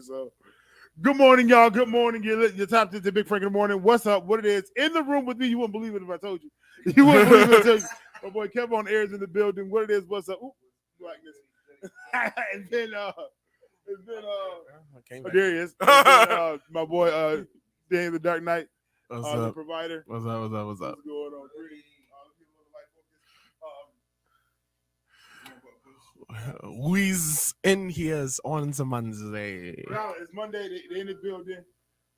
episode. Good morning, y'all. Good morning. You're tapped into Big Frank in the morning. What's up? What it is? In the room with me, you wouldn't believe it if I told you. You wouldn't believe it if I told you. My boy Kevin Ayers in the building. What it is? What's up? Ooh, like this. And then there he is. My boy Dan the Dark Knight, the provider. What's up? What's going on? We's in here's on the Monday. It's Monday. They in the building.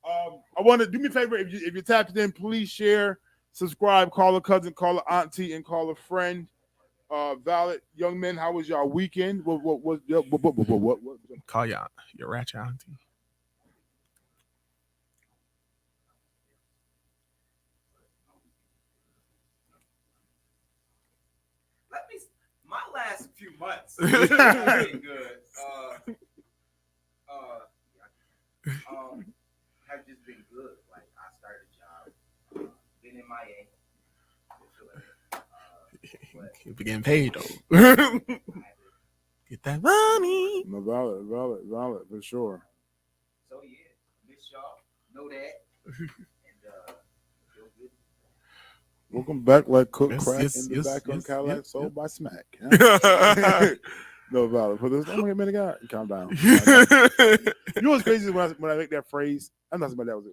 I want to do me a favor. If you tapped in, please share, subscribe, call a cousin, call a auntie, and call a friend. Valid young men, how was y'all weekend? What? Call your ratchet auntie. My last few months have been good. Have just been good. Like I started a job, been in MIA. You be getting paid though. Get that money. No, valid for sure. So yeah, miss y'all. Know that. Welcome back, like Cook Crack in the back on Cadillac sold by Smack. No, valid. For this, I'm gonna get guy. Calm down. You know what's crazy when I make that phrase? I'm not somebody that was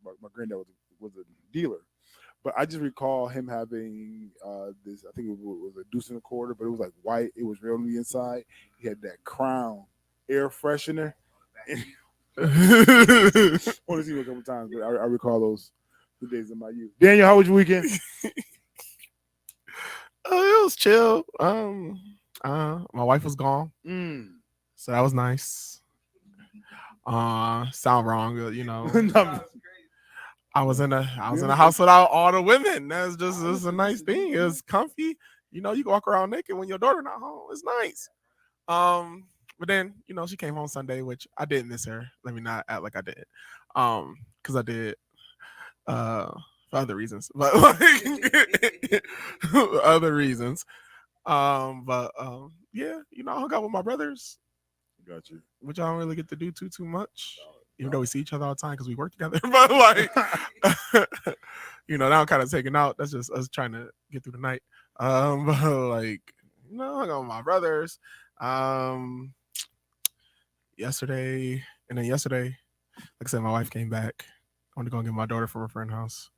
my granddad was a dealer, but I just recall him having this. I think it was a deuce and a quarter, but it was like white. It was real on the inside. He had that Crown air freshener. I want to see him a couple times, but I recall those. The days of my youth. Daniel, how was your weekend? It was chill. My wife was gone, so that was nice. Sound wrong, you know. I was in a house without all the women. It's a nice thing. It's comfy. You know, you can walk around naked when your daughter not home. It's nice. But then, you know, she came home Sunday, which I didn't miss her. Let me not act like I did. Because I did. For other reasons, but like other reasons. Yeah, you know, I hung out with my brothers. Got you. Which I don't really get to do too much, even though we see each other all the time because we work together. But like, you know, now I'm kind of taking out. That's just us trying to get through the night. But like, you know, I hung out with my brothers. Yesterday, like I said, my wife came back. I went to go get my daughter from her friend's house.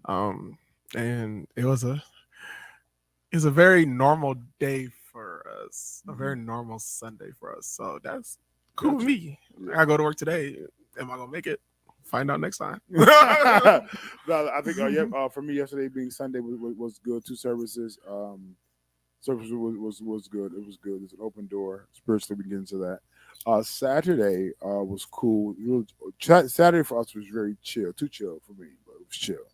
And it was a very normal day for us, a very normal Sunday for us. So that's cool with me. I go to work today. Am I gonna make it? Find out next time. I think for me yesterday being Sunday was good. 2 services. Service was good. It was good. It's an open door. Spiritually, we get into that. Saturday was cool. Saturday for us was very chill. Too chill for me, but it was chill.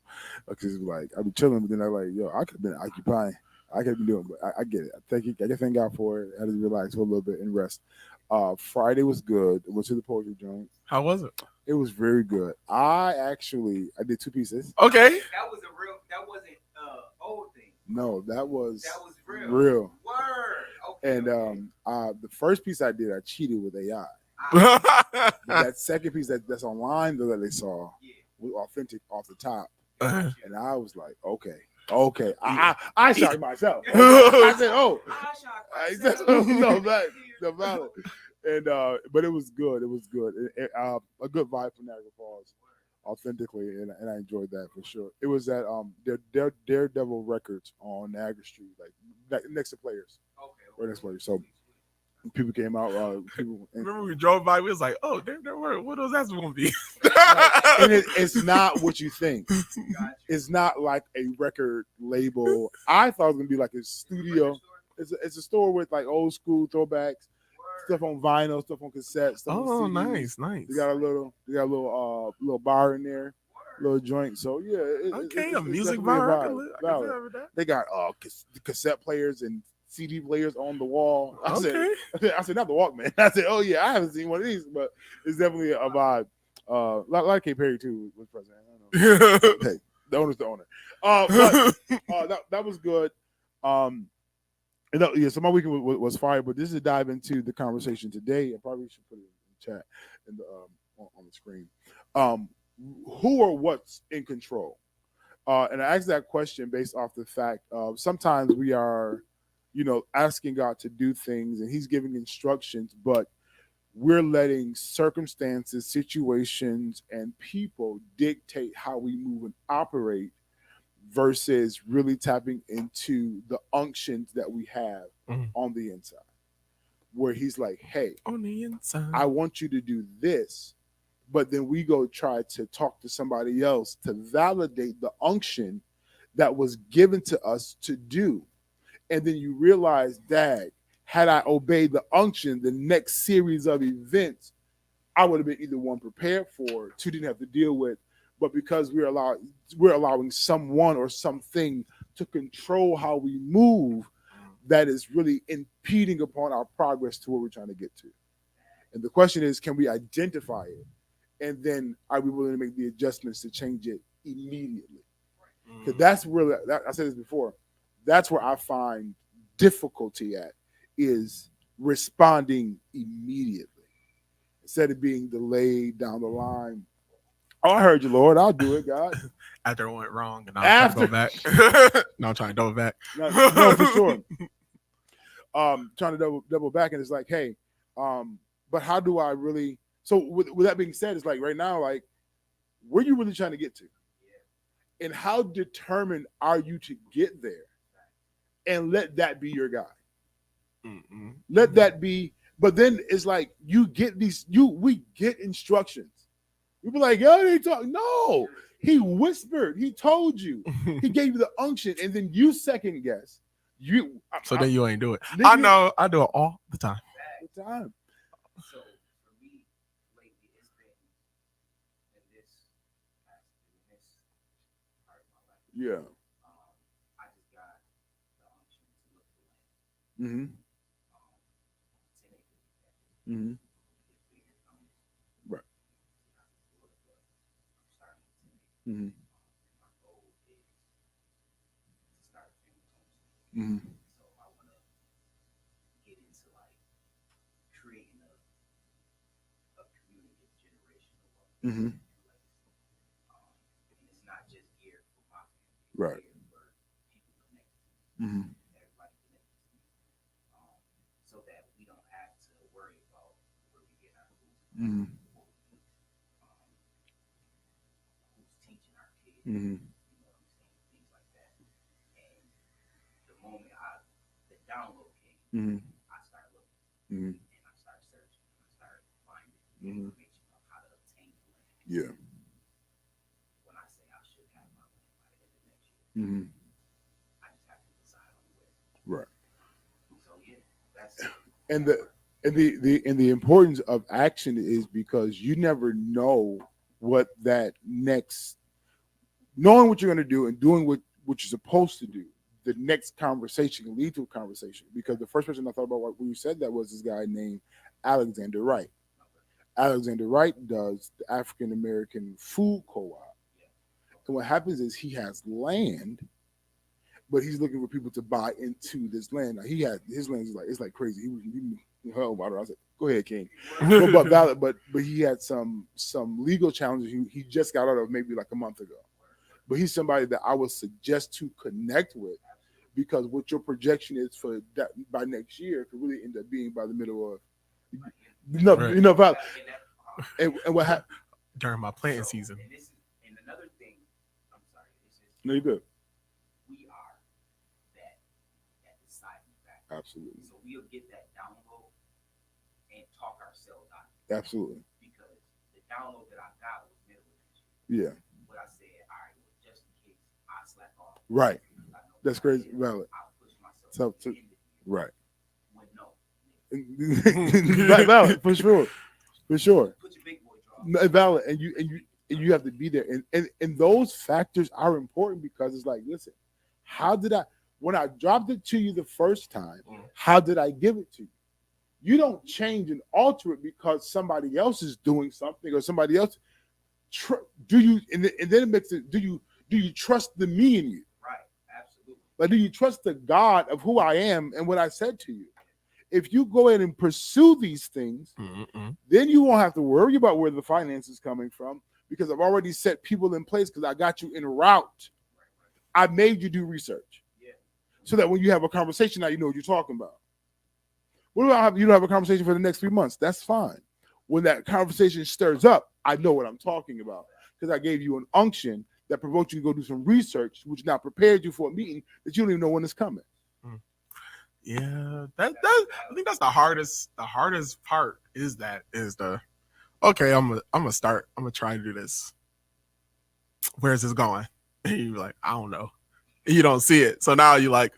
Because it's like I've been chilling, but then I'm like, I could have been occupying. I could have been doing, but I get it. I thank God for it. I had to relax for a little bit and rest. Friday was good. I went to the poetry joint. How was it? It was very good. I did 2 pieces. Okay. That wasn't old thing. No, that was real. Word. Okay, and the first piece I did, I cheated with AI. But that second piece that's online that they saw was authentic off the top. And I was like, okay. I shocked myself. I said, no, valid. And but it was good. It was good. A good vibe from Niagara Falls, authentically, and I enjoyed that for sure. It was at Daredevil Records on Niagara Street, like next to Players. Okay. Right next to Players. So people came out. Remember we drove by. We was like, "Oh, what those ass gonna be?" And it's not what you think. It's not like a record label. I thought it was gonna be like a studio. It's a store with like old school throwbacks, stuff on vinyl, stuff on cassette. Stuff on CDs. Nice. They got a little bar in there, little joint. So yeah, a music bar. They got cassette players and CD players on the wall. I said not the Walkman. I said, oh yeah, I haven't seen one of these, but it's definitely a vibe. Like K. Perry too was president. I don't know. Hey, the owner's the owner. That was good. So my weekend was fire, but this is to dive into the conversation today. I probably should put it in the chat. in the on the screen. Who or what's in control? And I asked that question based off the fact of sometimes we are, asking God to do things and He's giving instructions, but we're letting circumstances, situations, and people dictate how we move and operate versus really tapping into the unctions that we have on the inside. Where He's like, hey, on the inside, I want you to do this. But then we go try to talk to somebody else to validate the unction that was given to us to do. And then you realize, Dad, had I obeyed the unction, the next series of events, I would have been either one prepared for, two didn't have to deal with. But because we're allowing someone or something to control how we move, that is really impeding upon our progress to where we're trying to get to. And the question is, can we identify it? And then are we willing to make the adjustments to change it immediately? Because that's where, I said this before, that's where I find difficulty at, is responding immediately. Instead of being delayed down the line. Oh, I heard you, Lord. I'll do it, God. After it went wrong, and I'm trying to go back. No, I'm trying to double back. No, for sure. Trying to double back, and it's like, hey, but how do I really? So with that being said, it's like right now, like, where are you really trying to get to? And how determined are you to get there? And let that be your guide. Let that be. But then it's like we get instructions. You be like, yo, they talk. No, He whispered. He told you. He gave you the unction, and then you second guess. Then you ain't do it. I know. I do it all the time. All the time. So for me, lately, it's been in this part of my life. Yeah. I just got the unction to look for land. 10 acres. Right. My goal is to start doing So I want to get into like creating a community of generational wealth. And it's not just geared for my family. Right. It's geared for people connected to me. Everybody connected to me. So that we don't have to worry about where we get our food. Who's teaching our kids. You know what I'm saying? Things like that. And the moment the download came, I started looking. And I started searching. I started finding information on how to obtain the land. Yeah. When I say I should have my land by the end of next year, I just have to decide on where. Right. So yeah, that's And the importance of action is because you never know what that next, knowing what you're going to do and doing what you're supposed to do, the next conversation can lead to a conversation. Because the first person I thought about when you said that was this guy named Alexander Wright. Alexander Wright does the African American Food Co-op. And what happens is he has land, but he's looking for people to buy into this land. Now his land is like, it's like crazy. He hell water. I was like, go ahead, King. but he had some legal challenges he just got out of maybe like a month ago. But he's somebody that I would suggest to connect with, because what your projection is for that by next year could really end up being by the middle of and what happened during my planting season. And another thing, I'm sorry, this is no, you're good. We are that deciding factor. Absolutely. So we'll get that download and talk ourselves out. Absolutely. Because the download that I got was middle of this Yeah. year. But I said, all right, well, just in case I slack off. Right. That's crazy. Valid. I'll push myself to right. When no. Valid, for sure. For sure. Put your big boy draw. Valid. And you have to be there. And those factors are important, because it's like, listen, when I dropped it to you the first time, how did I give it to you? You don't change and alter it because somebody else is doing something or somebody else. Do you? And then it makes it. Do you trust the me in you? Right. Absolutely. Like, do you trust the God of who I am and what I said to you? if you go ahead and pursue these things, then you won't have to worry about where the finance is coming from because I've already set people in place because I got you en route. I made you do research so that when you have a conversation now, you know what you're talking about. What about you don't have a conversation for the next 3 months? That's fine. When that conversation stirs up, I know what I'm talking about because I gave you an unction that provoked you to go do some research, which now prepared you for a meeting that you don't even know when it's coming. Yeah, that I think that's the hardest. The hardest part is okay. I'm gonna start. I'm gonna try to do this. Where is this going? And you're like, I don't know. You don't see it, so now you're like,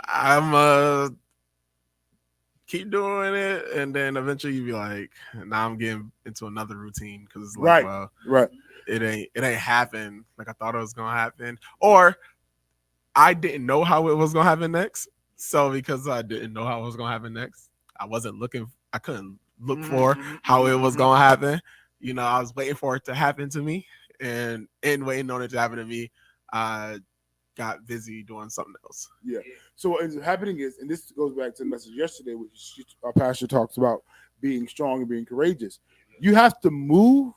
I'm keep doing it, and then eventually you be like, now I'm getting into another routine because it's like, right. It ain't happened like I thought it was gonna happen, or I didn't know how it was gonna happen next. So because I didn't know how it was gonna happen next, I couldn't look for how it was gonna happen. You know, I was waiting for it to happen to me, and waiting on it to happen to me, I got busy doing something else. Yeah. So what ends up happening is, and this goes back to the message yesterday, which our pastor talks about being strong and being courageous. You have to move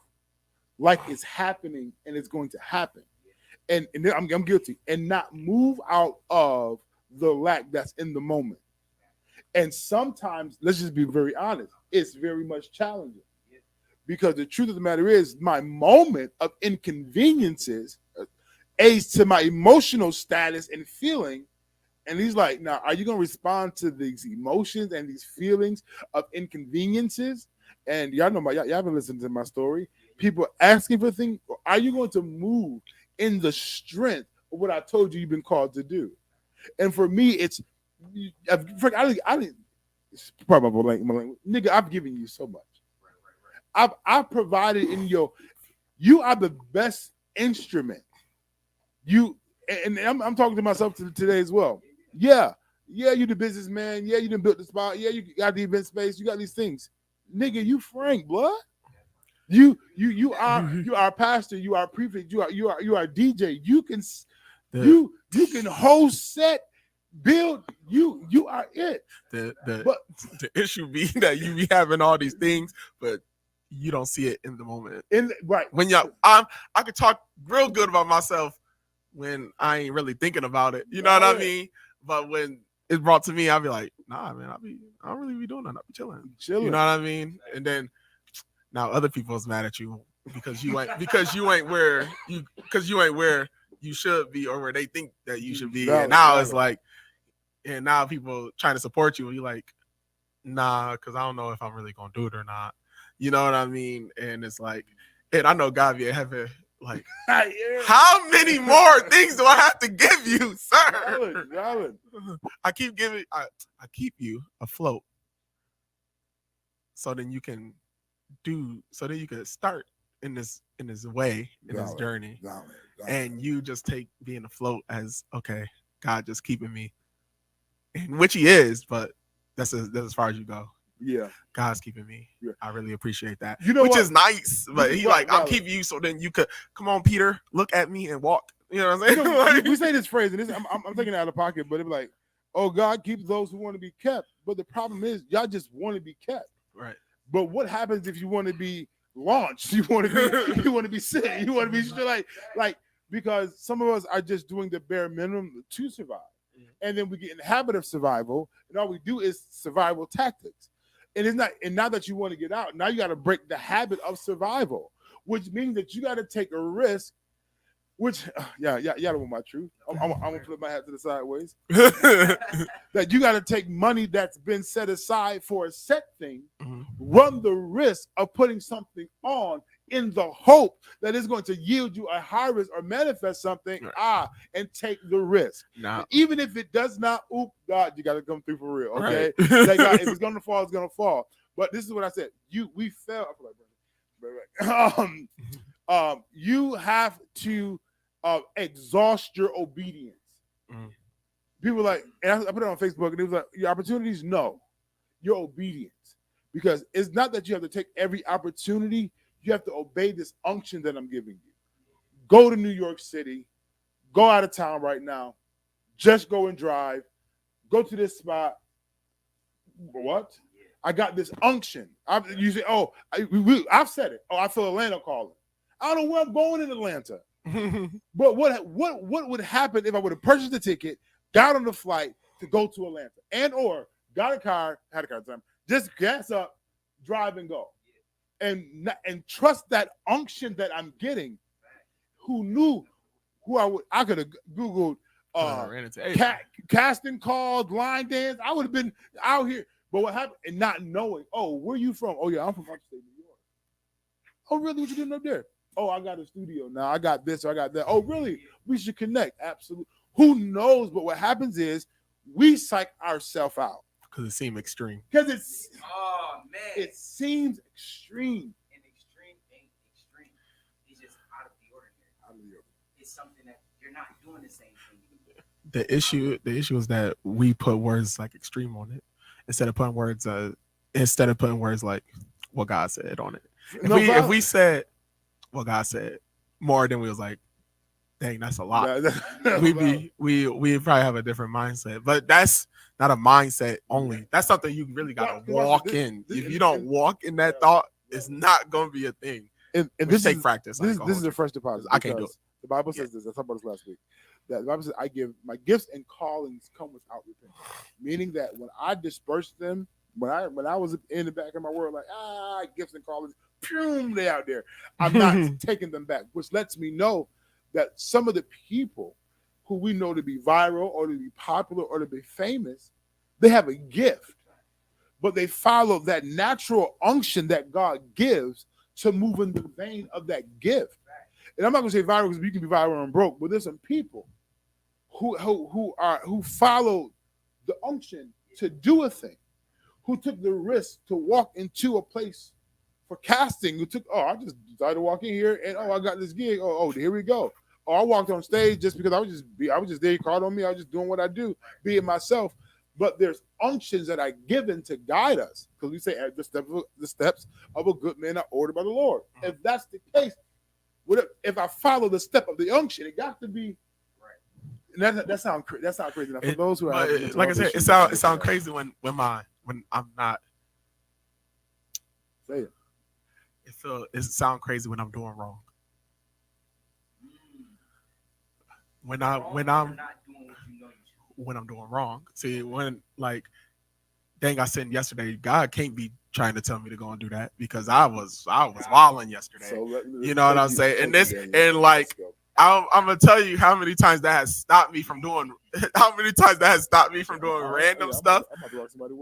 like it's happening and it's going to happen. And I'm guilty, and not move out of the lack that's in the moment. And sometimes, let's just be very honest, it's very much challenging because the truth of the matter is my moment of inconveniences aids to my emotional status and feeling. And he's like, now, are you going to respond to these emotions and these feelings of inconveniences? And y'all know y'all haven't listened to my story. People asking for things, or are you going to move in the strength of what I told you you've been called to do? And for me, it's I didn't probably my language. Nigga, I've given you so much. I've provided in you are the best instrument. You and I'm talking to myself today as well. Yeah, you the businessman. Yeah, you done built the spot. Yeah, you got the event space. You got these things. Nigga, you Frank, blood. You are a pastor, you are a prefect, you are a DJ. You can host, set, build. You are it. The issue be that you be having all these things, but you don't see it in the moment. Right. When I could talk real good about myself when I ain't really thinking about it. You know what I mean? But when it's brought to me, I'll be like, nah, man, I don't really be doing that. I'll be chilling. You know what I mean? And then now other people's mad at you because you ain't where you should be or where they think that you should be. And now it's like, and now people trying to support you and you're like, nah, because I don't know if I'm really gonna do it or not. You know what I mean? And it's like, and I know God be in heaven, like, how many more things do I have to give you, sir? Valid. I keep you afloat so then you can start in this way, in this journey. Valid. And you just take being afloat as, okay, God just keeping me, and which he is, but that's as far as you go. Yeah, God's keeping me. Yeah. I really appreciate that. You know which what? is nice, but he like, I'll keep you so then you could come on, Peter, look at me and walk. You know what I'm saying? Like, we say this phrase, and I'm taking it out of pocket, but it's like, oh, God keeps those who want to be kept. But the problem is, y'all just want to be kept, right? But what happens if you want to be launched? You want to be sick. You want to be like because some of us are just doing the bare minimum to survive, and then we get in the habit of survival, and all we do is survival tactics. And it's not. And now that you want to get out, now you got to break the habit of survival, which means that you got to take a risk. Which, y'all don't want my truth. I'm gonna flip my hat to the sideways. That you got to take money that's been set aside for a set thing, run the risk of putting something on in the hope that it's going to yield you a harvest or manifest something. And take the risk. Nah. Even if it does not, God, you got to come through for real. Okay, right. Like, God, if it's gonna fall, it's gonna fall. But this is what I said. We fell. You have to exhaust your obedience. People like, and I put it on Facebook, and it was like, your opportunities, no, your obedience. Because it's not that you have to take every opportunity, you have to obey this unction that I'm giving you. Go to New York City, go out of town right now, just go and drive, Go to this spot. What? I got this unction. You say, I've said it. Oh, I feel Atlanta calling. I don't know where I'm going in Atlanta. But what would happen if I would have purchased the ticket, got on the flight to go to Atlanta, and or got a car, had a car at the time, just gas up, drive and go, and trust that unction that I'm getting. Who knew who I could have Googled casting calls, line dance. I would have been out here. But what happened? And not knowing, where you from? Oh, yeah, I'm from upstate New York. Oh, really? What you doing up there? Oh, I got a studio now. I got this or I got that. Oh, really? We should connect. Absolutely. Who knows? But what happens is we psych ourselves out. Because it seems extreme. Because it seems extreme. And extreme ain't extreme. It's just out of the ordinary. It's something that you're not doing the same thing. The issue is that we put words like extreme on it instead of putting words like what God said on it. If we said what God said more than we was like, dang, that's a lot. we probably have a different mindset. But that's not a mindset only. That's something you really gotta walk in. If you don't walk in that thought, it's not gonna be a thing. And this take practice. This is a fresh deposit. I can't do it. The Bible says this. I talked about this last week. That the Bible says, I give my gifts and callings come without repentance. Meaning that when I dispersed them, when I was in the back of my world, like, gifts and callings, boom, they out there. I'm not taking them back, which lets me know that some of the people who we know to be viral or to be popular or to be famous, they have a gift, but they follow that natural unction that God gives to move in the vein of that gift. And I'm not going to say viral because you can be viral and broke, but there's some people who follow the unction to do a thing, who took the risk to walk into a place for casting, I just decided to walk in here and I got this gig. Here we go. I walked on stage just because I was just there. You called on me. I was just doing what I do, being myself. But there's unctions that are given to guide us, because we say the steps of a good man are ordered by the Lord. If that's the case, if I follow the step of the unction, it got to be right. And that sounds crazy. Now, for those who are like I said, it sounds crazy when I'm not. Say it. It sounds crazy when I'm doing wrong. When I'm doing wrong. See, when dang, I said yesterday, God can't be trying to tell me to go and do that because I was wilding yesterday. You know what I'm saying? I'm gonna tell you how many times that has stopped me from doing. Random stuff.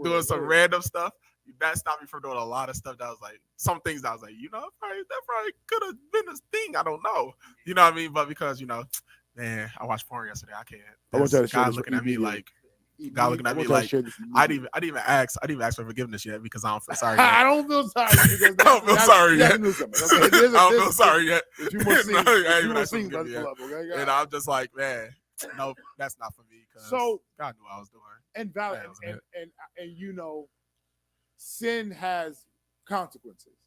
Doing some random stuff. That stopped me from doing a lot of stuff that was like some things that I was like, that probably could have been a thing. I don't know. You know what I mean? But because man, I watched porn yesterday. I can't. God looking at me like. God looking at me like I didn't even ask for forgiveness yet because I don't feel sorry yet. I don't feel sorry. I don't feel sorry yet. I don't feel sorry yet. And I'm just like, man, no, that's not for me. So God knew what I was doing. And valid, and sin has consequences,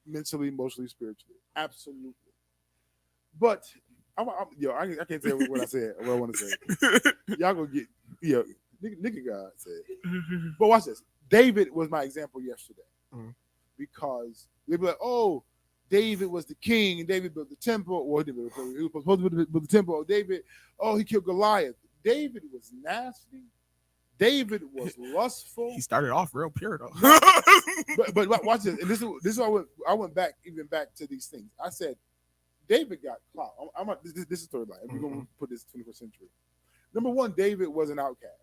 mentally, emotionally, spiritually, absolutely. But I can't tell you what I said. What I want to say. Y'all gonna get nigga God said. But watch this. David was my example yesterday, because they be like, "Oh, David was the king, and David built the temple. Well, he was supposed to build the temple. Oh, David, he killed Goliath. David was nasty. David was lustful. He started off real pure though. but watch this. And this is why I went back to these things. I said, David got clout. This is third line. We're going to put this 21st century. Number one, David was an outcast.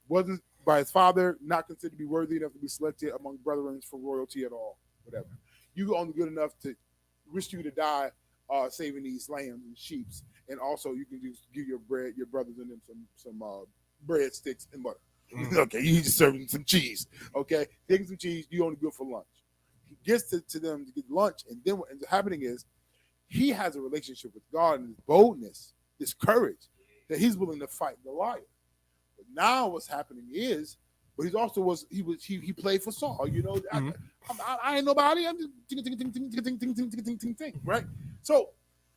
Wasn't by his father, not considered to be worthy enough to be selected among brethren for royalty at all. Whatever. You only good enough to risk you to die saving these lambs and sheep, and also you can just give your brothers and them some breadsticks and butter. Okay, you just serving some cheese. Okay, taking some cheese, you only good for lunch. He gets to them to get lunch, and then what ends up happening is he has a relationship with God and his boldness, this courage that he's willing to fight Goliath. But now what's happening is, but he also he played for Saul. I ain't nobody. I'm just ting, right? So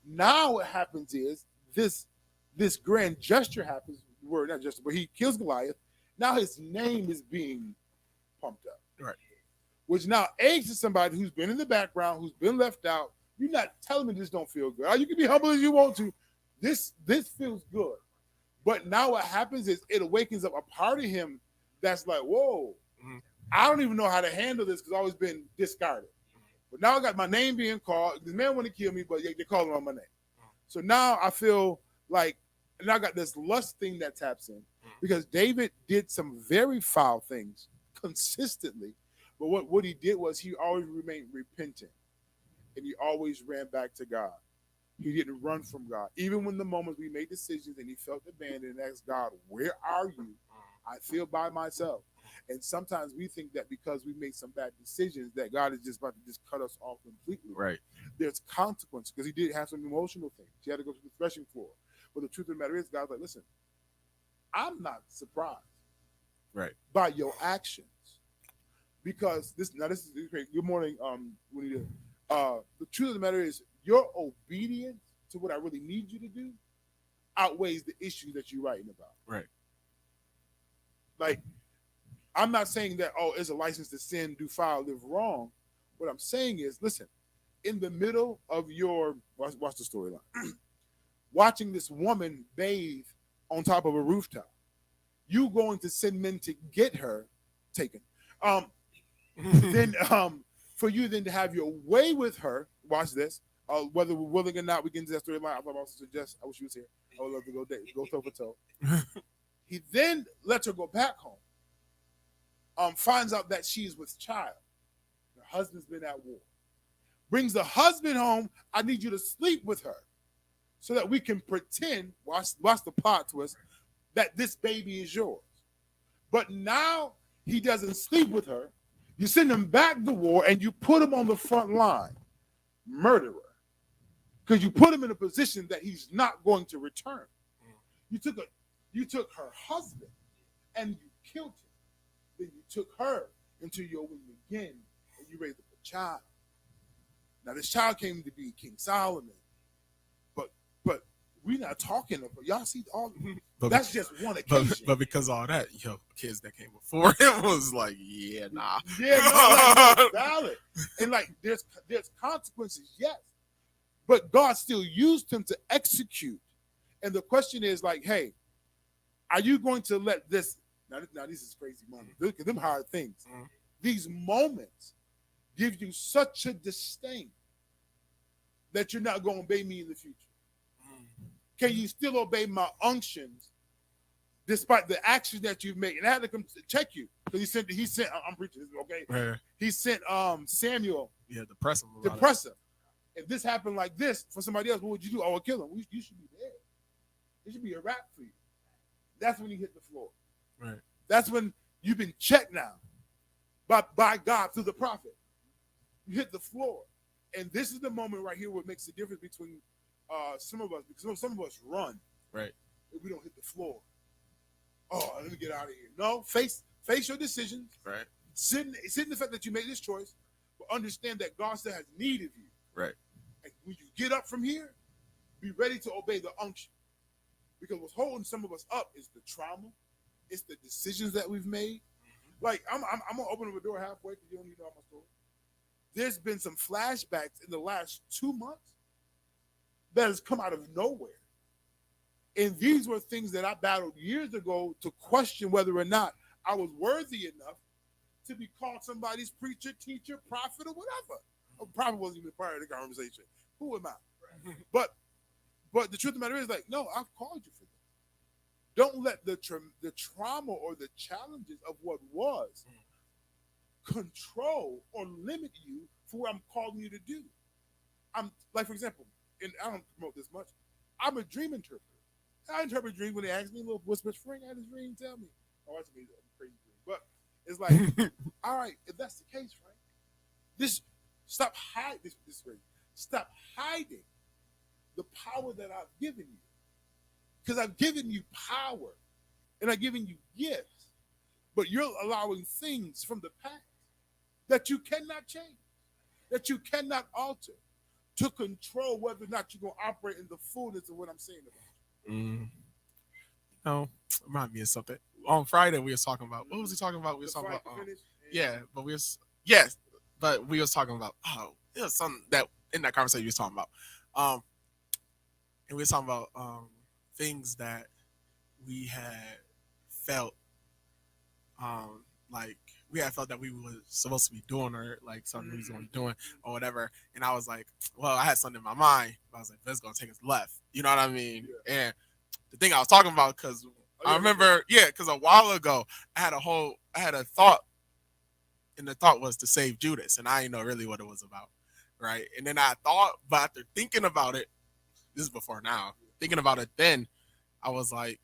now what happens is this grand gesture happens. Not gesture, but he kills Goliath, Now his name is being pumped up. Right. Which now aids to somebody who's been in the background, who's been left out. You're not telling me this don't feel good. You can be humble as you want to. This feels good. But now what happens is it awakens up a part of him that's like, whoa, I don't even know how to handle this because I've always been discarded. But now I got my name being called. This man want to kill me, but they're calling on my name. So now I feel like, and I got this lust thing that taps in because David did some very foul things consistently. But what he did was he always remained repentant and he always ran back to God. He didn't run from God. Even when the moments we made decisions and he felt abandoned and asked God, where are you? I feel by myself. And sometimes we think that because we made some bad decisions that God is just about to just cut us off completely. Right. There's consequences because he did have some emotional things. He had to go to the threshing floor. But the truth of the matter is, God's like, listen, I'm not surprised by your actions. Because this is great. Good morning, Juanita. The truth of the matter is your obedience to what I really need you to do outweighs the issue that you're writing about. Right. Like, I'm not saying that, it's a license to sin, do foul, live wrong. What I'm saying is, listen, in the middle of your, watch the storyline, watching this woman bathe on top of a rooftop, you going to send men to get her taken. Then for you then to have your way with her, watch this, whether we're willing or not, we get into that storyline. I would also suggest, I wish you was here. I would love to go toe for toe. He then lets her go back home. Finds out that she's with child. Her husband's been at war. Brings the husband home. I need you to sleep with her so that we can pretend, watch the plot twist, that this baby is yours. But now he doesn't sleep with her. You send him back to war and you put him on the front line. Murderer. Because you put him in a position that he's not going to return. You took her husband and you killed him. Then you took her into your womb again and you raised up a child. Now this child came to be King Solomon. But we're not talking about, y'all see all that's just one occasion. But because of all that, kids that came before him was like, yeah, nah. Yeah, no, valid. And like there's consequences, yes. But God still used him to execute. And the question is like, hey, are you going to let this now this is crazy moments. Look at them hard things. These moments give you such a disdain that you're not going to obey me in the future. Can you still obey my unctions despite the actions that you've made? And I had to come check you because he sent. I'm preaching this, okay? Yeah. He sent Samuel. Yeah, depress him. If this happened like this for somebody else, what would you do? I would kill him. You should be dead. It should be a wrap for you. That's when you hit the floor. Right. That's when you've been checked now by God through the prophet. You hit the floor, and this is the moment right here where it makes the difference between some of us, because some of us run. Right. If we don't hit the floor. Oh, let me get out of here. No, face your decisions. Right. Sit in the fact that you made this choice, but understand that God still has need of you. Right. And when you get up from here, be ready to obey the unction. Because what's holding some of us up is the trauma. It's the decisions that we've made. Like, I'm gonna open up a door halfway because you don't need to know my story. There's been some flashbacks in the last 2 months that has come out of nowhere. And these were things that I battled years ago to question whether or not I was worthy enough to be called somebody's preacher, teacher, prophet, or whatever. A prophet wasn't even part of the conversation. Who am I? But the truth of the matter is, like, no, I've called you for this. Don't let the trauma or the challenges of what was control or limit you for what I'm calling you to do. I'm like, for example, and I don't promote this much, I'm a dream interpreter. I interpret dreams when they ask me, little whispers, Frank, I had a dream, tell me. Oh, that's a crazy dream. But it's like, all right, if that's the case, Frank, stop hiding the power that I've given you. Because I've given you power and I've given you gifts, but you're allowing things from the past that you cannot change, that you cannot alter to control whether or not you're going to operate in the fullness of what I'm saying about you. No, remind me of something. on Friday we was talking about. What was he talking about? We was talking about. But we was talking about. Oh, it was something that in that conversation we was talking about. And we was talking about things that we had felt like we had felt that we were supposed to be doing or like something we was going to be doing or whatever. And I was like, well, I had something in my mind. I was like, this is going to take us left. You know what I mean? Yeah. And the thing I was talking about, because I remember, because a while ago I had a thought, and the thought was to save Judas, and I didn't know really what it was about, right? And then I thought, but after thinking about it, this is before now, thinking about it then, I was like,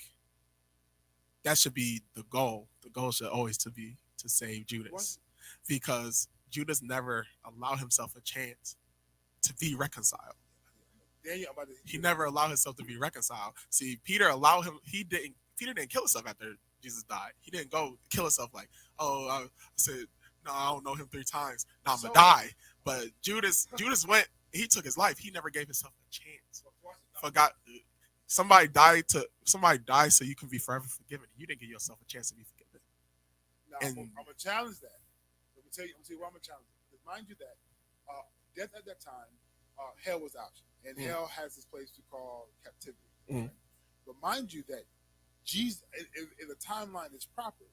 that should be the goal. The goal should always be to save Judas, because Judas never allowed himself a chance to be reconciled. He never allowed himself to be reconciled. See, Peter didn't kill himself after Jesus died. He didn't go kill himself like, oh, I said, no, I don't know him 3 times. Now I'm gonna die. But Judas went. He took his life. He never gave himself a chance. Forgot. Somebody died so you can be forever forgiven. You didn't give yourself a chance to be forgiven. Now, I'm gonna challenge that. I'm gonna tell you why I'm gonna challenge it. Because mind you that death at that time, hell was option, and hell has this place we call captivity. Right? But mind you that Jesus, if the timeline is proper,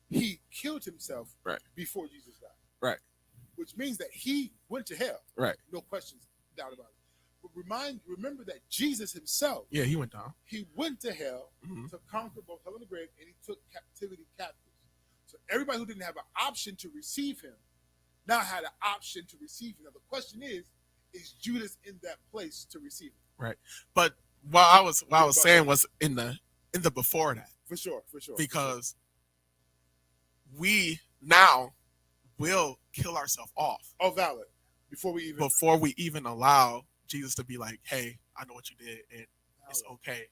he killed himself before Jesus died. Right. Which means that he went to hell. Right. No questions, doubt about it. But remember that Jesus himself. Yeah, he went down. He went to hell to conquer both hell and the grave, and he took captivity captives. So everybody who didn't have an option to receive him now had an option to receive him. Now the question is Judas in that place to receive him? Right. But what I was saying was in the before that. For sure. Because we now will kill ourselves off. Oh, valid. Before we even allow Jesus to be like, hey, I know what you did, and it's okay.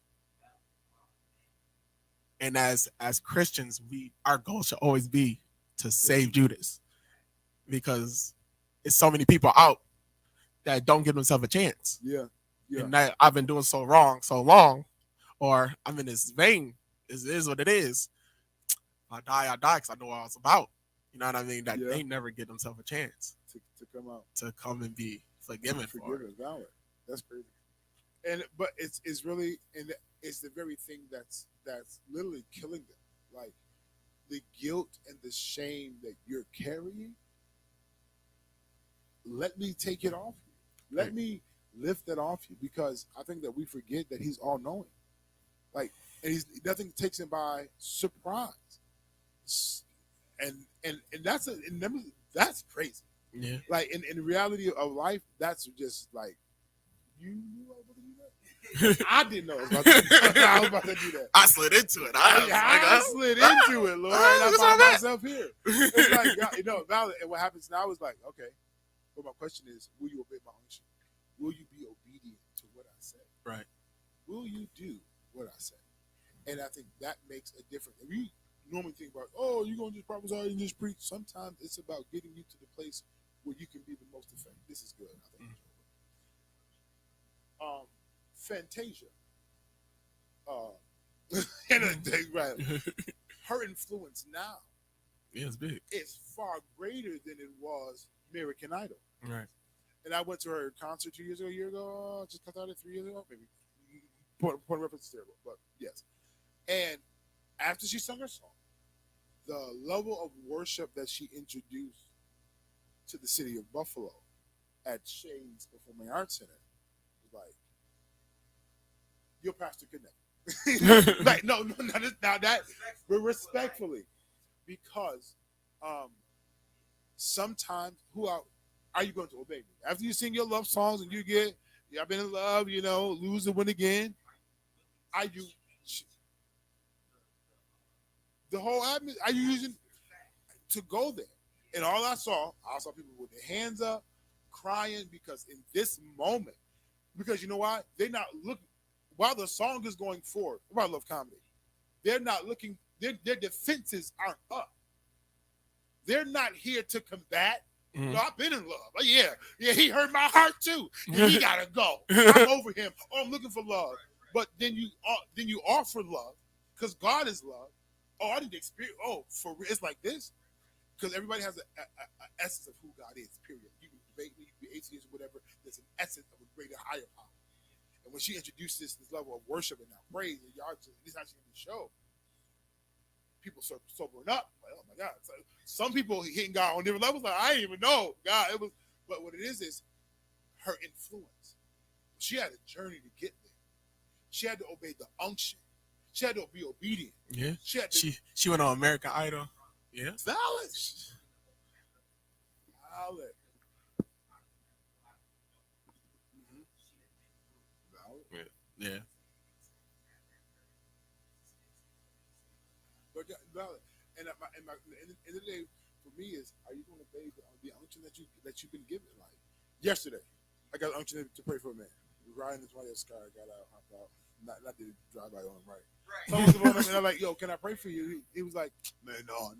And as Christians, our goal should always be to save Judas, because it's so many people out that don't give themselves a chance. Yeah. And that I've been doing so wrong so long, or I'm in this vein. It is what it is. I die because I know what I was about. You know what I mean? That they never give themselves a chance to come out, to come and be forgiven for it. Valid. That's crazy. But it's really, and it's the very thing that's literally killing them. Like the guilt and the shame that you're carrying. Let me take it off you. Let me lift that off you, because I think that we forget that he's all knowing. Like, and nothing takes him by surprise. And that's crazy. Yeah. Like in the reality of life, that's just like you knew I was going to do that. I didn't know I was about to do that. I slid into it. I slid into it, Lord. I found myself here. It's like, valid. And what happens now is like, okay. But my question is, will you obey my unction? Will you be obedient to what I said? Right. Will you do what I said? And I think that makes a difference. If you normally think about, oh, you're going to just prophesy and just preach. Sometimes it's about getting you to the place where you can be the most effective. This is good, I think. Fantasia. Right. Her influence now is big. It's far greater than it was American Idol. Right. And I went to her concert 2 years ago, a year ago, just cut out it 3 years ago, maybe. Point of reference is terrible, but yes. And after she sung her song, the level of worship that she introduced to the city of Buffalo at Shane's Performing Arts Center was like, your pastor could never. Like, no, now that, but respectfully, because sometimes are you going to obey me? After you sing your love songs and you get, I've been in love, lose and win again, are you, the whole atmosphere, are you using to go there? And all I saw people with their hands up, crying, because in this moment, because you know why? They're not looking, while the song is going forward, I love comedy, they're not looking, their defenses aren't up. They're not here to combat. Mm-hmm. No, I've been in love. Oh, yeah, he hurt my heart too. He gotta go. I'm over him. Oh, I'm looking for love. But then you offer love, because God is love. Oh, I didn't experience. Oh, for real, it's like this because everybody has a essence of who God is. Period. You can debate me, you can be atheist or whatever. There's an essence of a greater, higher power. And when she introduced this level of worship and now praise, and y'all just this actually in the show, people sobering up. Like, oh my God! So, some people hitting God on different levels. Like I didn't even know God. It was, but what it is her influence. She had a journey to get there. She had to obey the unction. She had to be obedient. Yeah. She had to, she went on American Idol. Yeah. Valid. Valid. Valid. Yeah. But valid. And at the end of the day, for me, is are you going to obey the unction that you've been given? Like yesterday, I got unction to pray for a man. Riding this white car, got out, hopped out. Not to drive by on him, right? So I was on him, and I'm like, "Yo, can I pray for you?" He was like, "Man, no,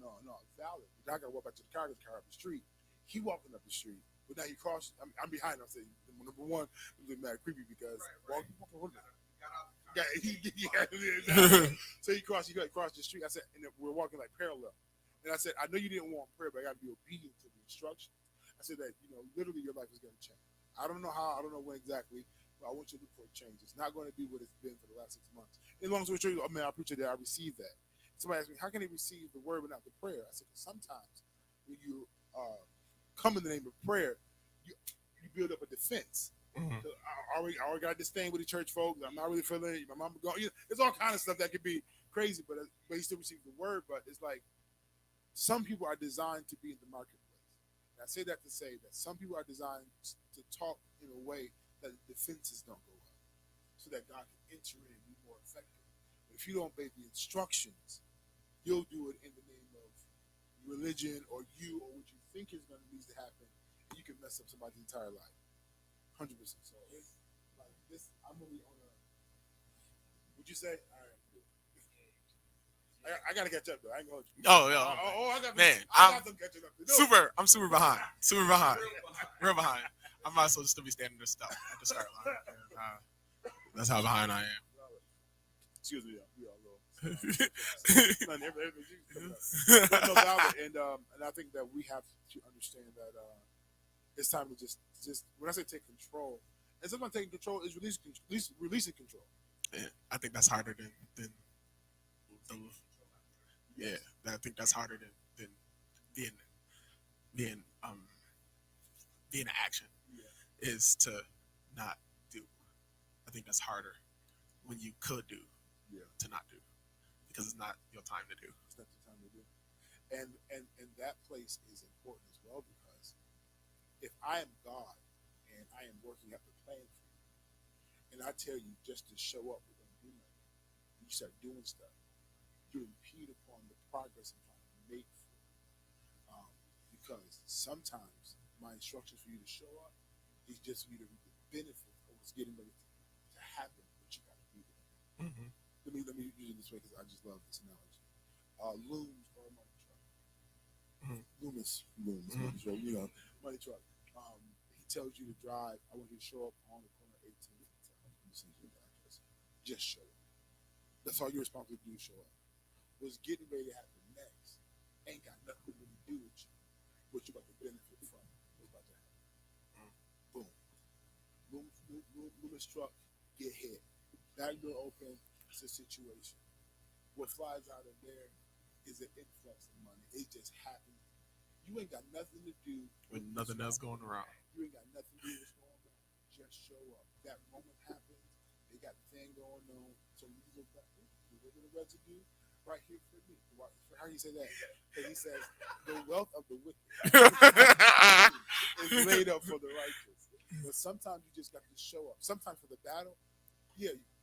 valid." I got to walk back to the car up the street. He walking up the street, but now he crossed. I'm behind him. I said, number one, it was mad creepy because so he crossed the street. I said, and we're walking like parallel. And I said, I know you didn't want prayer, but I got to be obedient to the instructions. I said that literally your life is going to change. I don't know how, I don't know when exactly, but I want you to look for a change. It's not going to be what it's been for the last 6 months. And long story short, I appreciate that I received that. Somebody asked me, how can they receive the word but not the prayer? I said, sometimes when you come in the name of prayer, you build up a defense. Mm-hmm. So I already got this thing with the church folks. I'm not really feeling it. My mama going. There's all kind of stuff that could be crazy, but you still receive the word. But it's like some people are designed to be in the marketplace. And I say that to say that some people are designed to talk in a way that the defenses don't go up, so that God can enter in and be more effective. But if you don't obey the instructions, you'll do it in the name of religion or what you think is going to need to happen, and you can mess up somebody's entire life. 100%. So it's like this. I'm gonna be on a. Would you say? All right. I gotta catch up though. I ain't gonna. Oh yeah. I got. Man, I got some catching up to do. I'm super behind. Real behind. I might as well just be standing there stuck at the start line. That's how behind I am. Excuse me, we all low. And I think that we have to understand that it's time to just when I say take control, and sometimes taking control is releasing control. Yeah, I think that's harder than yeah. I think that's harder than being action. Yeah. Is to not do. I think that's harder when you could do to not do, because it's not your time to do. It's not your time to do, and that place is important as well, because if I am God and I am working out the plan for you, and I tell you just to show up, we're going to do nothing, you start doing stuff, you impede upon the progress I'm trying to make for you. Because sometimes my instructions for you to show up is just for you to reap the benefit of what's getting ready to happen, but you got to be there. Mm-hmm. Let me use it this way because I just love this analogy. Looms or a money truck. Mm-hmm. Looms, mm-hmm. Money truck. He tells you to drive. I want you to show up on the corner 18th. Just show up. That's all you're responsible to do. Show up. What's getting ready to happen next ain't got nothing to do with you. What you're about to benefit from. What's about to happen. Mm-hmm. Boom. Loomis truck get hit. Back door open. It's a situation. What flies out of there is an influx of money. It just happens. You ain't got nothing to do with nothing else going around. You ain't got nothing to do with what's going on. Just show up. That moment happens. They got the thing going on. So you look back. There's a little residue right here for me. How do you say that? Because he says the wealth of the wicked is laid up for the righteous. But sometimes you just got to show up. Sometimes for the battle,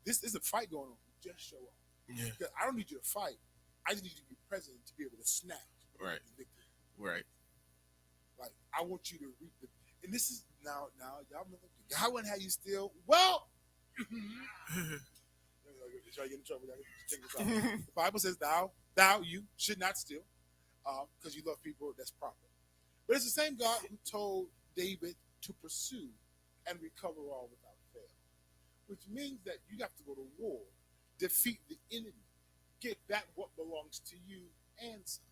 this is a fight going on. Just show up. Yeah. Because I don't need you to fight. I just need you to be present to be able to snatch. Right. Right. Like I want you to reap the. And this is now y'all remember God wouldn't have you steal. Well, try to get in trouble. The Bible says you should not steal, because you love people. That's proper. But it's the same God who told David to pursue and recover all without fail, which means that you have to go to war, defeat the enemy, get back what belongs to you and some.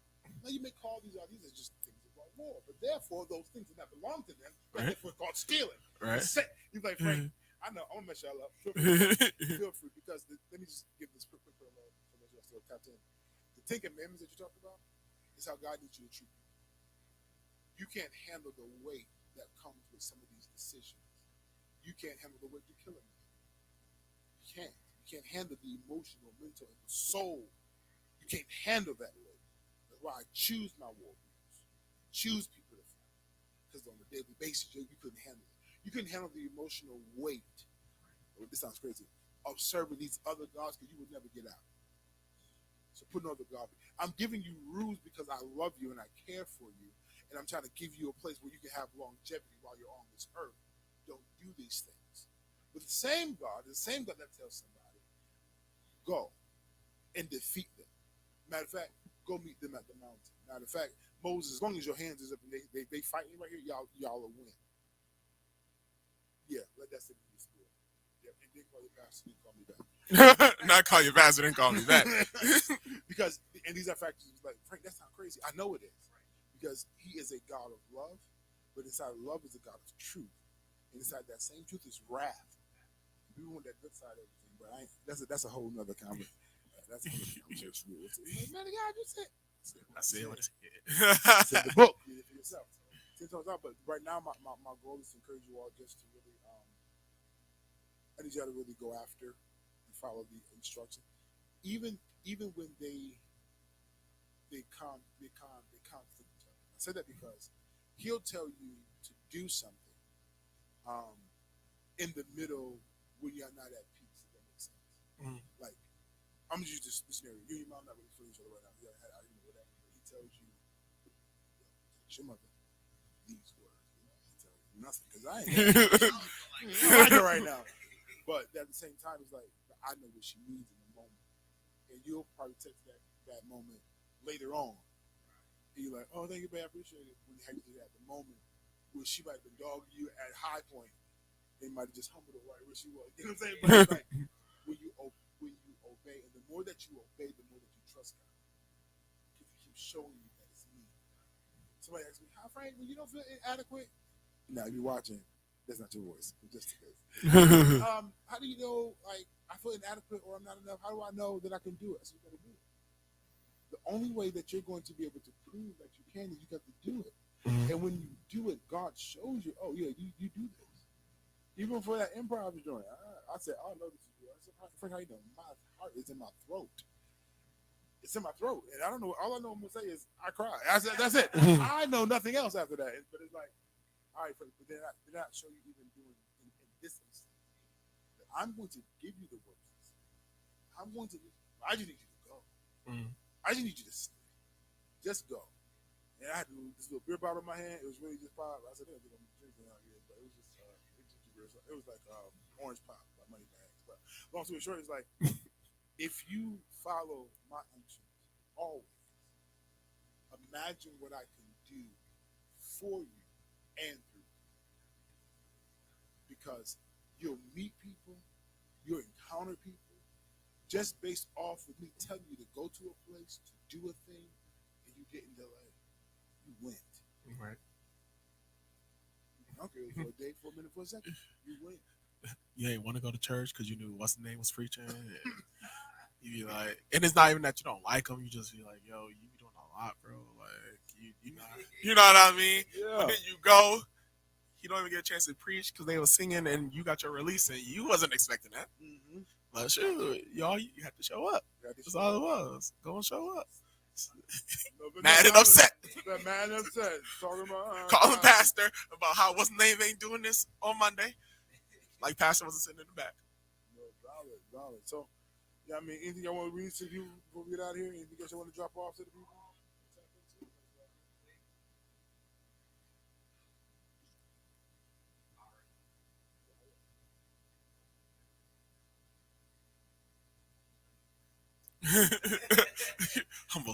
Now you may call these are just things about war, but therefore those things that belong to them, Right. therefore called stealing. Right. He's like, Frank, I know I'm gonna mess y'all up. Feel free because let me just give this quick for those of us still tapped in. The Ten Commandments that you talked about is how God needs you to treat people. You can't handle the weight that comes with some of these decisions. You can't handle the weight to kill a man. You can't. You can't handle the emotional, mental, and the soul. You can't handle that weight. That's why I choose my war groups. Choose people to fight. Because on a daily basis, you couldn't handle it. You couldn't handle the emotional weight. This sounds crazy. Of serving these other gods because you would never get out. So put no other God. I'm giving you rules because I love you and I care for you. And I'm trying to give you a place where you can have longevity while you're on this earth. Don't do these things. But the same God that tells somebody, go and defeat them. Matter of fact, go meet them at the mountain. Matter of fact, Moses, as long as your hands is up and they fighting right here, y'all will win. Yeah, let that sit in your spirit. Yeah, and then call your pastor and call me back. Not call your pastor and call me back. Because, and these are factors like, Frank, that's not crazy. I know it is. Because he is a God of love, but inside of love is a God of truth. And inside that same truth is wrath. We want that good side of everything, but that's a whole nother conversation. That's a whole conversation. Man, God, you said. I said what I It's in the book. Read it for yourself. 10 times out, but right now my goal is to encourage you all just to really, I need y'all to really go after and follow the instructions. Even when they conflict each other. I say that because he'll tell you to do something in the middle when you're not at peace, if that makes sense. Mm. Like, I'm just using this scenario. You and your mom not really feeling each other right now. Yeah, I didn't know whatever. But he tells you, your mother, these words. He tells you nothing because I ain't like her right now. But at the same time, it's like, I know what she needs in the moment. And you'll probably text that moment later on. And you're like, oh, thank you, babe, I appreciate it. When you had to do that at the moment where she might have been dogging you at high point, they might have just humbled her right where she was. You know what I'm saying? But it's like when you obey, and the more that you obey, the more that you trust God. Because he keeps showing you that it's me. Somebody asks me, how Frank, when you don't feel inadequate? Now, if you're watching, that's not your voice. Just in case. How do you know, like, I feel inadequate or I'm not enough? How do I know that I can do it? So you got to do it. The only way that you're going to be able to prove that you can is you got to do it. Mm-hmm. And when you do it, God shows you, oh, yeah, you do this. Even for that improv joint, I said, oh, no, this is you. I said, Frank, how you doing? My heart is in my throat. It's in my throat. And I don't know, all I know I'm going to say is, I cry. I said, that's it. I know nothing else after that. But it's like, all right, but did I show you even doing in this instance? I'm going to give you the words. I just need you to go. Mm. I just need you to stay. Just go. And I had this little beer bottle in my hand. It was really just pop. I said, I'm drinking out here, but it was just it was like orange pop by Money Bags. But long story short, it's like if you follow my instructions always, imagine what I can do for you and through you. Because you'll meet people, you'll encounter people, just based off of me telling you to go to a place, to do a thing, and you didn't delay. You went. Right. Okay, for a day, for a minute, for a second, you went. You ain't want to go to church because you knew what's the name was preaching. You be like, and it's not even that you don't like them. You just be like, yo, you be doing a lot, bro. Like, you know what I mean? Yeah. You go, you don't even get a chance to preach because they were singing and you got your release and you wasn't expecting that. Mm-hmm. But shoot, y'all, you had to show up. That's all it was. Go and show up. Mad and upset. Mad and upset. Talking about calling pastor about how what's name ain't doing this on Monday. Like pastor wasn't sitting in the back. No, valid. So, yeah, I mean, anything y'all want to read to you before we get out of here? Anything else you want to drop off to the people? humble.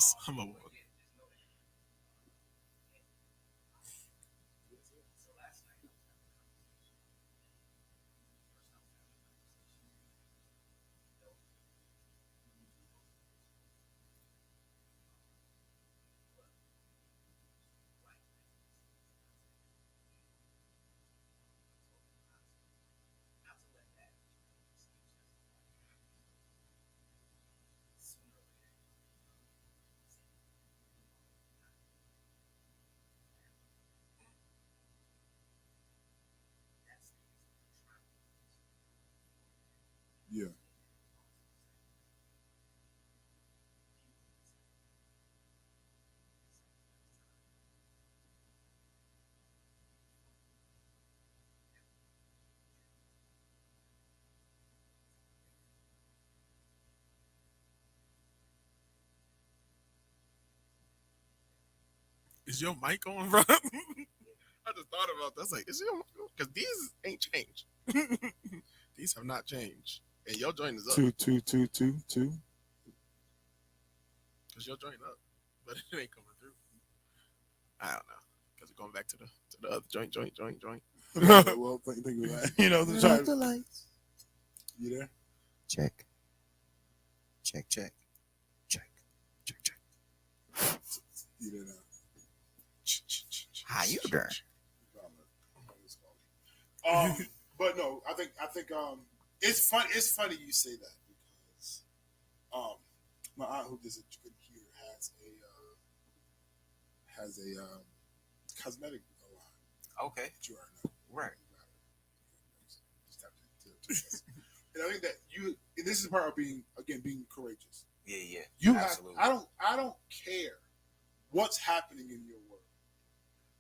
Yeah. Is your mic on, bro? I just thought about that. I was like, is your mic on? Because these ain't changed. These have not changed. And your joint is up. 2 2 2 2 2. Because your joint up. But it ain't coming through. I don't know. Because we're going back to the other joint. Well, think of that. You know, the lights. You there? Check. You there now? How you doing? But no, I think it's fun. It's funny you say that because my aunt who doesn't here has a cosmetic line. Okay. That you are now. Right. And I think that and this is part of being courageous. Yeah. You absolutely. I don't care what's happening in your world.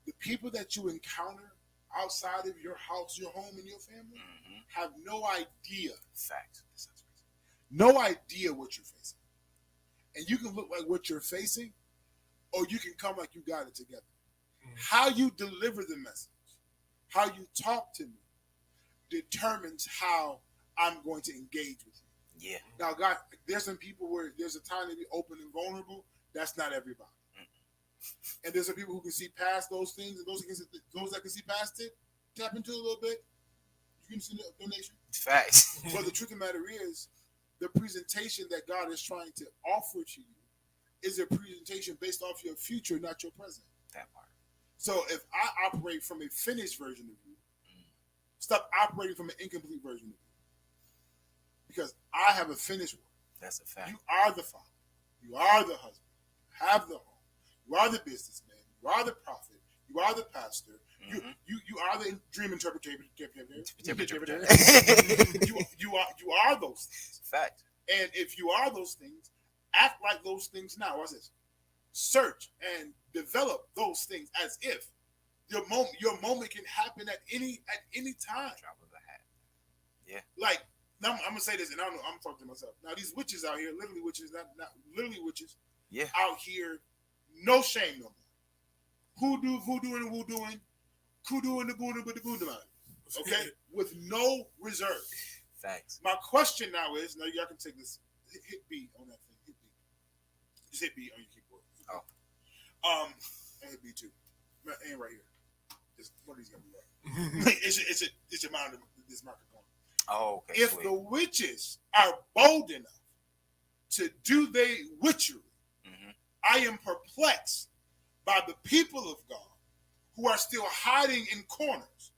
The people that you encounter outside of your house, your home, and your family have no idea. Fact. No idea what you're facing. And you can look like what you're facing, or you can come like you got it together. How you deliver the message, how you talk to me, determines how I'm going to engage with you. Yeah. Now, God, there's some people where there's a time to be open and vulnerable. That's not everybody. And there's some people who can see past those things, and those that can see past it, tap into it a little bit. You can see the donation. Facts. But the truth of the matter is, the presentation that God is trying to offer to you is a presentation based off your future, not your present. That part. So if I operate from a finished version of you, stop operating from an incomplete version of you. Because I have a finished work. That's a fact. You are the father. You are the husband. You have the home. You are the businessman. You are the prophet. You are the pastor. You are the dream interpreter. You are those things. Fact. And if you are those things, act like those things now. Watch this. Search and develop those things as if your moment can happen at any time. Drop of a hat. Yeah. Like now, I'm gonna say this, and I don't know. I'm talking to myself now. These witches out here, literally witches, not literally witches. Yeah. Out here, no shame no more. Voodoo and voodooing, kudu and the Buddha man. Okay, with no reserve. Facts. My question now is, now y'all can take this hit B on that thing. Hit B. Just hit B on your keyboard. Oh. And hit B too. And right here. Just one of these gonna be right. It's your mind. This microphone. Oh, okay. If the witches are bold enough to do their witchery, I am perplexed by the people of God who are still hiding in corners,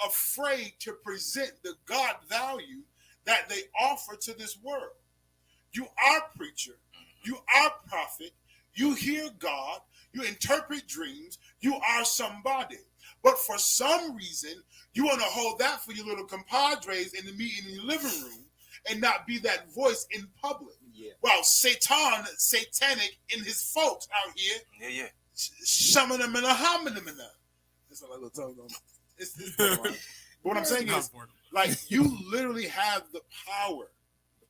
afraid to present the God value that they offer to this world. You are preacher, you are prophet, you hear God, you interpret dreams, you are somebody. But for some reason, you want to hold that for your little compadres in the meeting in the living room and not be that voice in public. Yeah. Well, satanic in his folks out here. Yeah. Shamanam and a hominum in that. That's what my little tongue on. It's but what I'm saying is, like, you literally have the power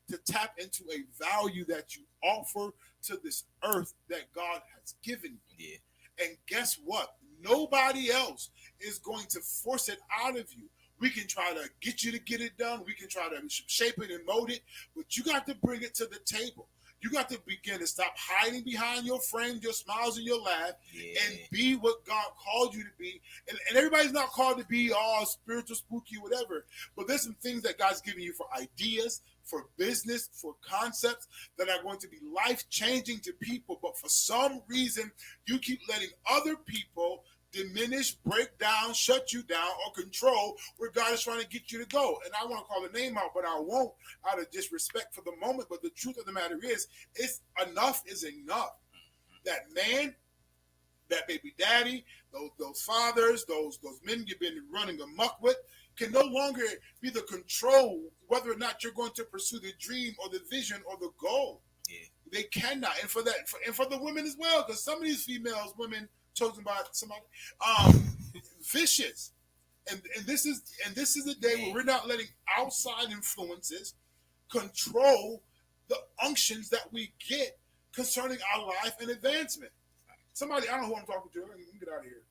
to tap into a value that you offer to this earth that God has given you. Yeah. And guess what? Nobody else is going to force it out of you. We can try to get you to get it done. We can try to shape it and mold it, but you got to bring it to the table. You got to begin to stop hiding behind your friends, your smiles, and your laugh, and be what God called you to be. And everybody's not called to be all spiritual, spooky, whatever. But there's some things that God's giving you for ideas, for business, for concepts that are going to be life-changing to people. But for some reason, you keep letting other people diminish, break down, shut you down, or control where God is trying to get you to go. And I want to call the name out, but I won't out of disrespect for the moment. But the truth of the matter is, enough is enough. That man, that baby daddy, those fathers, those men you've been running amok with, can no longer be the control whether or not you're going to pursue the dream or the vision or the goal. Yeah. They cannot, and for that, and for the women as well, because some of these females, women chosen by somebody, vicious, and this is a day where we're not letting outside influences control the unctions that we get concerning our life and advancement. Somebody, I don't know who I'm talking to. Let me get out of here.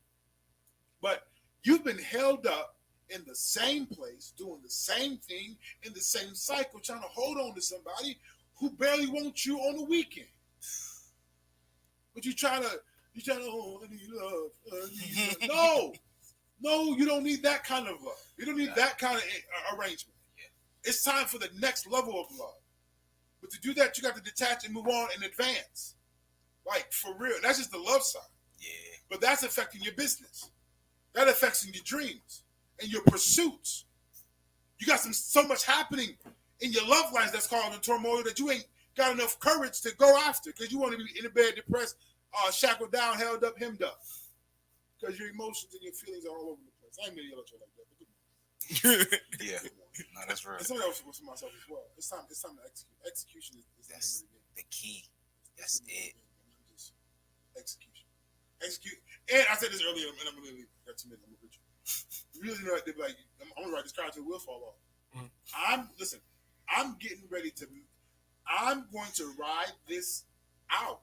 But you've been held up in the same place, doing the same thing in the same cycle, trying to hold on to somebody who barely wants you on the weekend. But you try to, oh, I need love. No, you don't need that kind of love. You don't need that kind of arrangement. It's time for the next level of love. But to do that, you got to detach and move on and advance. Like, for real. That's just the love side. Yeah. But that's affecting your business. That affects your dreams and your pursuits. You got so much happening in your love life that's causing turmoil that you ain't got enough courage to go after because you want to be in a bed, depressed, shackled down, held up, hemmed up. Because your emotions and your feelings are all over the place. I ain't gonna yell at you like that. But Yeah. No, that's real. and somebody else was for myself as well. It's time to execute. Execution is That's the key. That's it. Just execution. Execute. And I said this earlier, and I'm gonna leave. Got 2 minutes. I'm gonna reach you. You really know that like I'm gonna write this car till the wheels fall off. I'm getting ready to. I'm going to ride this out.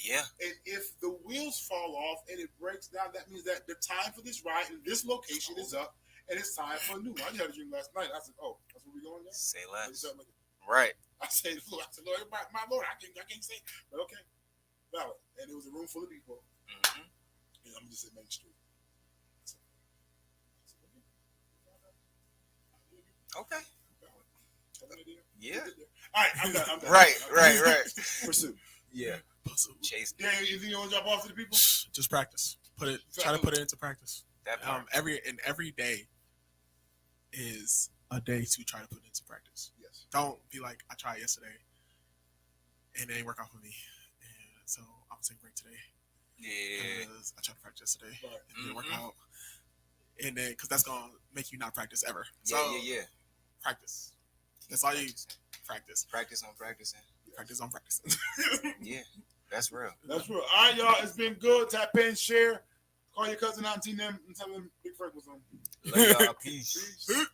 Yeah. And if the wheels fall off and it breaks down, that means that the time for this ride in this location is up, and it's time for a new one. I just had a dream last night. I said, "Oh, that's where we going now." Say less. Like, Right. I said, "Lord, my Lord, I can't say," but okay, valid. And it was a room full of people, Mm-hmm. and I'm just at Main Street. Okay. Yeah. All right, I'm done. Right. Pursue. Yeah. Chase Yeah, you think you want to drop off to the people? Just practice. Try to put it into practice. that part. Every day is a day to try to put it into practice. Yes. Don't be like, I tried yesterday and it didn't work out for me, and so I'm taking a break today. Yeah. Because I tried to practice yesterday Right. and it didn't work out, and then because that's gonna make you not practice ever. Yeah. So Yeah. practice. That's all you Practicing. practice. Practice on practicing. Practice on practicing. Yeah. That's real. That's real. All right, y'all. It's been good. Tap in, share. Call your cousin, auntie, them, and tell them Big Frank was on. Love y'all. Peace. Peace.